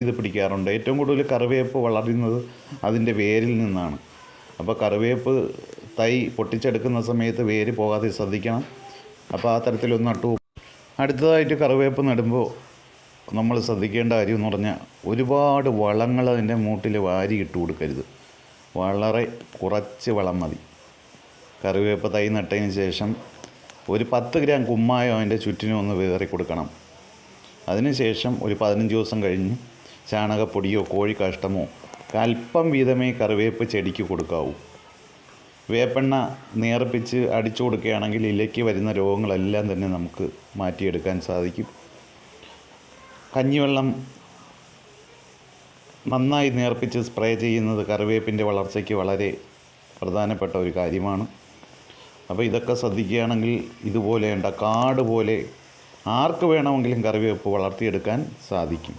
ഇത് പിടിക്കാറുണ്ട്. ഏറ്റവും കൂടുതൽ കറിവേപ്പ് വളരുന്നത് അതിൻ്റെ വേരിൽ നിന്നാണ്. അപ്പോൾ കറിവേപ്പ് തൈ പൊട്ടിച്ചെടുക്കുന്ന സമയത്ത് വേര് പോകാതെ ശ്രദ്ധിക്കണം. അപ്പോൾ ആ തരത്തിലൊന്ന് നട്ടു. അടുത്തതായിട്ട് കറിവേപ്പ് നടുമ്പോൾ നമ്മൾ ശ്രദ്ധിക്കേണ്ട കാര്യം എന്ന് പറഞ്ഞാൽ ഒരുപാട് വളങ്ങൾ അതിൻ്റെ മൂട്ടിൽ വാരി ഇട്ട് കൊടുക്കരുത്. വളരെ കുറച്ച് വളം മതി. കറിവേപ്പ് തൈ നട്ടതിന് ശേഷം ഒരു 10 ഗ്രാം കുമ്മായം അതിൻ്റെ ചുറ്റിനും ഒന്ന് വിതറി കൊടുക്കണം. അതിനുശേഷം ഒരു 15 ദിവസം കഴിഞ്ഞ് ചാണകപ്പൊടിയോ കോഴിക്കാഷ്ടമോ അല്പം വീതമേ കറിവേപ്പ് ചെടിക്ക് കൊടുക്കാവൂ. വേപ്പെണ്ണ നേർപ്പിച്ച് അടിച്ചു കൊടുക്കുകയാണെങ്കിൽ ഇലയ്ക്ക് വരുന്ന രോഗങ്ങളെല്ലാം തന്നെ നമുക്ക് മാറ്റിയെടുക്കാൻ സാധിക്കും. കഞ്ഞിവെള്ളം നന്നായി നേർപ്പിച്ച് സ്പ്രേ ചെയ്യുന്നത് കറിവേപ്പിൻ്റെ വളർച്ചയ്ക്ക് വളരെ പ്രധാനപ്പെട്ട ഒരു കാര്യമാണ്. അപ്പോൾ ഇതൊക്കെ ശ്രദ്ധിക്കുകയാണെങ്കിൽ ഇതുപോലെയുണ്ട കാട് പോലെ ആർക്ക് വേണമെങ്കിലും കറിവേപ്പ് വളർത്തിയെടുക്കാൻ സാധിക്കും.